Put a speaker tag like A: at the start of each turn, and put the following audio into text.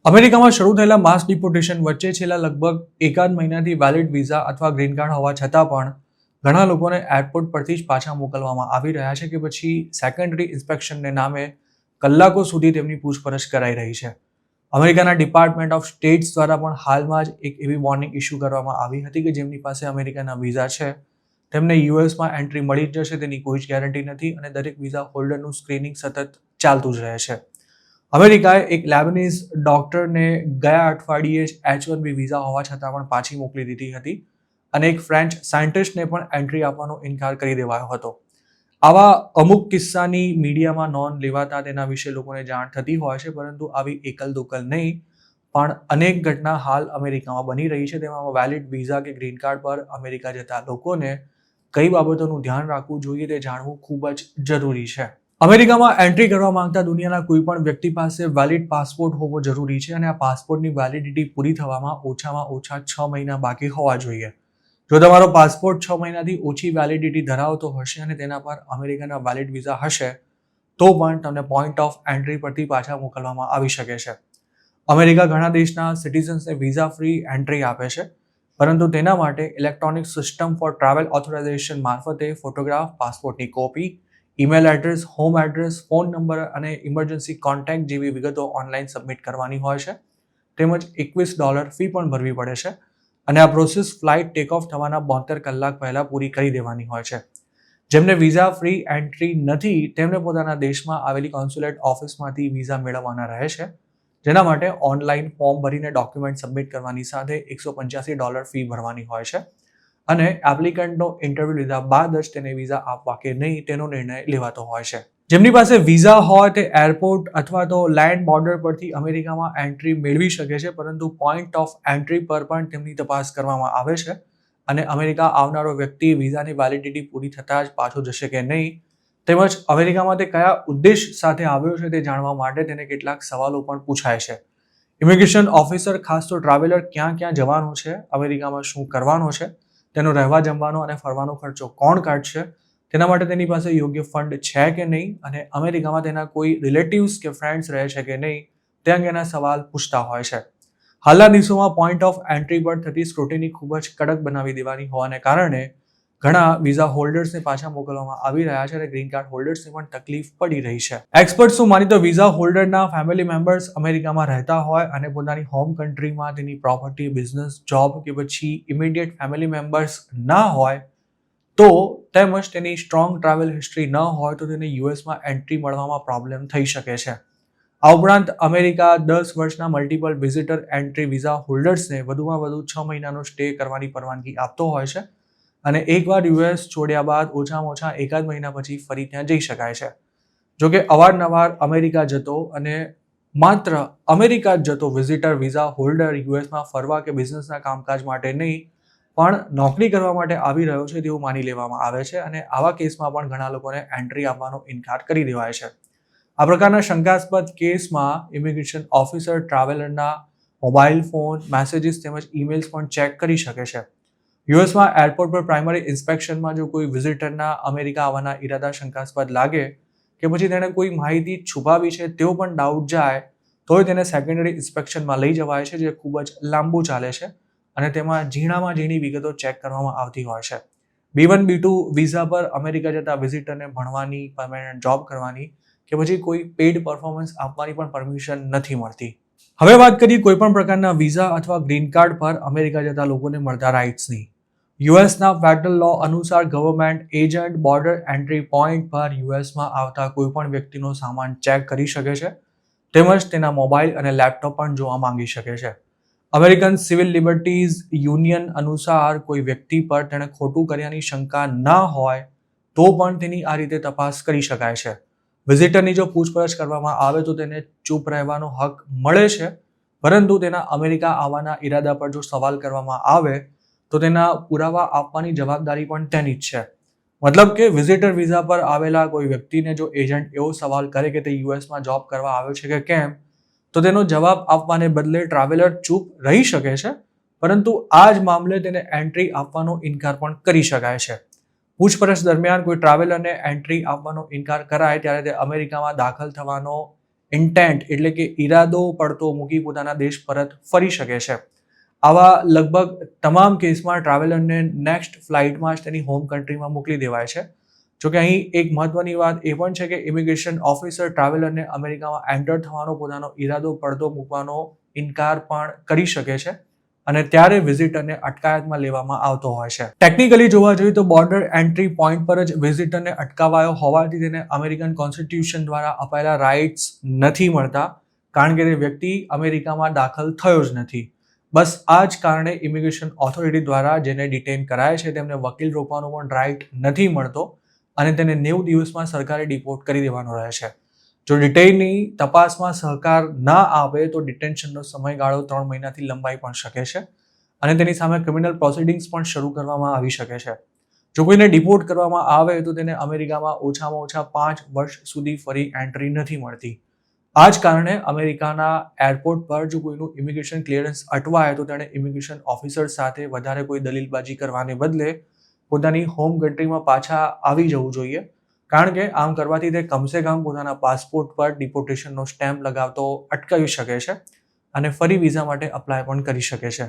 A: અમેરિકામાં શરૂ થયેલા માસ ડિપોર્ટેશન વચ્ચે છેલ્લા લગભગ એકાદ મહિનાથી વેલિડ વિઝા અથવા ગ્રીન કાર્ડ હોવા છતાં પણ ઘણા લોકોને એરપોર્ટ પરથી જ પાછા મોકલવામાં આવી રહ્યા છે કે પછી સેકન્ડરી ઇન્સ્પેક્શનને નામે કલાકો સુધી તેમની પૂછપરછ કરાઈ રહી છે. અમેરિકાના ડિપાર્ટમેન્ટ ઓફ સ્ટેટ્સ દ્વારા પણ હાલમાં જ એક એવી વોર્નિંગ ઇસ્યુ કરવામાં આવી હતી કે જેમની પાસે અમેરિકાના વિઝા છે તેમને યુએસમાં એન્ટ્રી મળી જ જશે તેની કોઈ જ ગેરંટી નથી અને દરેક વિઝા હોલ્ડરનું સ્ક્રીનિંગ સતત ચાલતું જ રહે છે. અમેરિકાએ એક લેબનીઝ ડોક્ટરને ગયા અઠવાડિયે જ H-1B વિઝા હોવા છતાં પણ પાછી મોકલી દીધી હતી અને એક ફ્રેન્ચ સાયન્ટિસ્ટને પણ એન્ટ્રી આપવાનો ઇનકાર કરી દેવાયો હતો. આવા અમુક કિસ્સાની મીડિયામાં નોંધ લેવાતા તેના વિશે લોકોને જાણ થતી હોય છે, પરંતુ આવી એકલ દોકલ નહીં પણ અનેક ઘટના હાલ અમેરિકામાં બની રહી છે. તેમાં વેલિડ વિઝા કે ગ્રીન કાર્ડ પર અમેરિકા જતા લોકોને કઈ બાબતોનું ધ્યાન રાખવું જોઈએ તે જાણવું ખૂબ જ જરૂરી છે. અમેરિકામાં એન્ટ્રી કરવા માંગતા દુનિયાના કોઈ પણ વ્યક્તિ પાસે વેલિડ પાસપોર્ટ હોવો જરૂરી છે અને આ પાસપોર્ટની વેલિડિટી પૂરી થવામાં ઓછામાં ઓછા 6 મહિના બાકી હોવા જોઈએ. જો તમારો પાસપોર્ટ 6 મહિનાથી ઓછી વેલિડિટી ધરાવતો હશે અને તેના પર અમેરિકાના વેલિડ વિઝા હશે તો પણ તમને પોઈન્ટ ઓફ એન્ટ્રી પરથી પાછા મોકલવામાં આવી શકે છે. અમેરિકા ઘણા દેશના સિટીઝન્સને વિઝા ફ્રી એન્ટ્રી આપે છે, પરંતુ તેના માટે electronic system for travel authorisation મારફતે ફોટોગ્રાફ, પાસપોર્ટની copy, email address, home address, phone number અને ઇમરજન્સી કોન્ટેક્ટ જેવી વિગતો ઓનલાઈન સબમિટ કરવાની હોય છે. તેમજ $21 ફી પણ ભરવી પડે છે અને આ પ્રોસેસ ફ્લાઇટ ટેક ઓફ થવાના 72 કલાક પહેલા પૂરી કરી દેવાની હોય છે. જેમને વિઝા ફ્રી એન્ટ્રી નથી તેમને પોતાના દેશમાં આવેલી કોન્સ્યુલેટ ઓફિસમાંથી વિઝા મેળવવાના રહે છે, જેના માટે ઓનલાઈન ફોર્મ ભરીને ડોક્યુમેન્ટ સબમિટ કરવાની સાથે $185 ફી ભરવાની હોય છે અને એપ્લિકન્ટનો ઇન્ટરવ્યૂ લીધા બાદ જ તેને વિઝા આપવા કે નહીં તેનો નિર્ણય લેવાતો હોય છે. જેમની પાસે વિઝા હોય તે એરપોર્ટ અથવા તો લેન્ડ બોર્ડર પરથી અમેરિકામાં એન્ટ્રી મેળવી શકે છે, પરંતુ પોઈન્ટ ઓફ એન્ટ્રી પર પણ તેમની તપાસ કરવામાં આવે છે અને અમેરિકા આવનારો વ્યક્તિ વિઝાની વેલિડિટી પૂરી થતાં જ પાછો જશે કે નહીં, તેમજ અમેરિકામાં તે કયા ઉદ્દેશ સાથે આવ્યો છે તે જાણવા માટે તેને કેટલાક સવાલો પણ પૂછાય છે. ઇમિગ્રેશન ઓફિસર ખાસ તો ટ્રાવેલર ક્યાં ક્યાં જવાનો છે, અમેરિકામાં શું કરવાનો છે, તેનો રહેવા જમવાનો અને ફરવાનો ખર્ચો કોણ કાઢશે, તેના માટે તેની પાસે યોગ્ય ફંડ છે કે નહીં અને અમેરિકામાં તેના કોઈ રિલેટિવ્સ કે ફ્રેન્ડ્સ રહે છે કે નહીં તે અંગેના સવાલ પૂછતા હોય છે. હાલના દિવસોમાં પોઈન્ટ ઓફ એન્ટ્રી પર થતી સ્ક્રુટિની ખૂબ જ કડક બનાવી દેવાની હોવાને કારણે ઘણા વિઝા હોલ્ડર્સને પાછા મોકલવામાં આવી રહ્યા છે અને ગ્રીન કાર્ડ હોલ્ડર્સને પણ તકલીફ પડી રહી છે. એક્સપર્ટ્સનું માની તો વિઝા હોલ્ડરના ફેમિલી મેમ્બર્સ અમેરિકામાં રહેતા હોય અને પોતાની હોમ કન્ટ્રીમાં તેની પ્રોપર્ટી, બિઝનેસ, જોબ કે પછી ઇમિડિયેટ ફેમિલી મેમ્બર્સ ના હોય તો તેમજ તેની સ્ટ્રોંગ ટ્રાવેલ હિસ્ટ્રી ન હોય તો તેને યુએસમાં એન્ટ્રી મળવામાં પ્રોબ્લેમ થઈ શકે છે. આ ઉપરાંત અમેરિકા 10 વર્ષના મલ્ટિપલ વિઝિટર એન્ટ્રી વિઝા હોલ્ડર્સને વધુમાં વધુ 6 મહિનાનો સ્ટે કરવાની પરવાનગી આપતો હોય છે અને એકવાર યુએસ છોડ્યા બાદ ઓછામાં ઓછા એકાદ મહિના પછી ફરી ત્યાં જઈ શકાય છે. જોકે અવારનવાર અમેરિકા જતો અને માત્ર અમેરિકા જ જતો વિઝિટર વિઝા હોલ્ડર યુએસમાં ફરવા કે બિઝનેસના કામકાજ માટે નહીં પણ નોકરી કરવા માટે આવી રહ્યો છે તેવું માની લેવામાં આવે છે અને આવા કેસમાં પણ ઘણા લોકોને એન્ટ્રી આપવાનો ઇનકાર કરી દેવાય છે. આ પ્રકારના શંકાસ્પદ કેસમાં ઇમિગ્રેશન ઓફિસર ટ્રાવેલરના મોબાઈલ ફોન, મેસેજીસ તેમજ ઈમેલ્સ પણ ચેક કરી શકે છે. યુએસમાં એરપોર્ટ પર પ્રાઇમરી ઇન્સ્પેક્શનમાં જો કોઈ વિઝિટરના અમેરિકા આવવાના ઈરાદા શંકાસ્પદ લાગે કે પછી તેણે કોઈ માહિતી છુપાવી છે તેવો પણ ડાઉટ જાય તો તેને સેકન્ડરી ઇન્સ્પેક્શનમાં લઈ જવાય છે, જે ખૂબ જ લાંબુ ચાલે છે અને તેમાં ઝીણામાં ઝીણી વિગતો ચેક કરવામાં આવતી હોય છે. B1, B2 વિઝા પર અમેરિકા જતા વિઝિટરને ભણવાની, પરમેનન્ટ જોબ કરવાની કે પછી કોઈ પેઇડ પરફોર્મન્સ આપવાની પણ પરમિશન નથી મળતી. હવે વાત કરીએ કોઈ પણ પ્રકારના વિઝા અથવા ગ્રીન કાર્ડ પર અમેરિકા જતા લોકોને મળતા રાઇટ્સની. યુએસના ફેડરલ લો અનુસાર government agent border entry point પર યુએસમાં આવતા કોઈ પણ વ્યક્તિનો સામાન ચેક કરી શકે છે તેમજ તેના મોબાઈલ અને લેપટોપ પણ જોવા માંગી શકે છે. અમેરિકન સિવિલ લિબર્ટીઝ યુનિયન અનુસાર કોઈ વ્યક્તિ પર તેણે ખોટું કર્યાની શંકા ના હોય તો પણ તેની આ રીતે તપાસ કરી શકાય છે. વિઝિટરની જો પૂછપરછ કરવામાં આવે તો તેને ચૂપ રહેવાનો હક મળે છે, પરંતુ તેના અમેરિકા આવવાના ઈરાદા પર જો સવાલ કરવામાં આવે તો તેના પુરાવા આપવાની જવાબદારી પણ તેની જ છે. મતલબ કે વિઝિટર વિઝા પર આવેલા કોઈ વ્યક્તિને જો એજન્ટ એવો સવાલ કરે કે તે યુએસમાં જોબ કરવા આવ્યો છે કે કેમ, તો તેનો જવાબ આપવાને બદલે ટ્રાવેલર ચૂપ રહી શકે છે, પરંતુ આ જ મામલે તેને એન્ટ્રી આપવાનો ઇનકાર પણ કરી શકાય છે. પૂછપરછ દરમિયાન કોઈ ટ્રાવેલરને એન્ટ્રી આપવાનો ઇનકાર કરાય ત્યારે તે અમેરિકામાં દાખલ થવાનો ઇન્ટેન્ટ એટલે કે ઈરાદો પડતો મૂકી પોતાના દેશ પરત ફરી શકે છે. આવા લગભગ તમામ કેસમાં ટ્રાવેલરને નેક્સ્ટ ફ્લાઇટમાં જ તેની હોમ કન્ટ્રીમાં મોકલી દેવાય છે. જોકે અહીં એક મહત્વની વાત એ પણ છે કે ઇમિગ્રેશન ઓફિસર ટ્રાવેલરને અમેરિકામાં એન્ટર થવાનો પોતાનો ઈરાદો પડતો મૂકવાનો ઇનકાર પણ કરી શકે છે અને ત્યારે વિઝિટરને અટકાયતમાં લેવામાં આવતો હોય છે. ટેકનિકલી જોવા જોઈએ તો બોર્ડર એન્ટ્રી પોઈન્ટ પર જ વિઝિટરને અટકાવાયો હોવાથી તેને અમેરિકન કોન્સ્ટિટ્યુશન દ્વારા અપાયેલા રાઇટ્સ નથી મળતા, કારણ કે તે વ્યક્તિ અમેરિકામાં દાખલ થયો જ નથી. બસ આ જ કારણે ઇમિગ્રેશન ઓથોરિટી દ્વારા જેને ડિટેન કરાય છે તેમને વકીલ રોકવાનો પણ રાઇટ નથી મળતો અને તેને 90 દિવસમાં સરકારે ડિપોર્ટ કરી દેવાનો રહે છે. જો ડિટેઇનની તપાસમાં સહકાર ના આપે તો ડિટેન્શનનો સમયગાળો 3 મહિનાથી લંબાઈ પણ શકે છે અને તેની સામે ક્રિમિનલ પ્રોસિડિંગ્સ પણ શરૂ કરવામાં આવી શકે છે. જો કોઈને ડિપોર્ટ કરવામાં આવે તો તેને અમેરિકામાં ઓછામાં ઓછા 5 વર્ષ સુધી ફરી એન્ટ્રી નથી મળતી. આ જ કારણે અમેરિકાના એરપોર્ટ પર જો કોઈનું ઇમિગ્રેશન ક્લિયરન્સ અટવાય તો તેણે ઇમિગ્રેશન ઓફિસર સાથે વધારે કોઈ દલીલબાજી કરવાને બદલે પોતાની હોમ કન્ટ્રીમાં પાછા આવી જવું જોઈએ, કારણ કે આમ કરવાથી તે કમસે કમ પોતાના પાસપોર્ટ પર ડિપોર્ટેશનનો સ્ટેમ્પ લગાવતો અટકાવી શકે છે અને ફરી વિઝા માટે અપ્લાય પણ કરી શકે છે.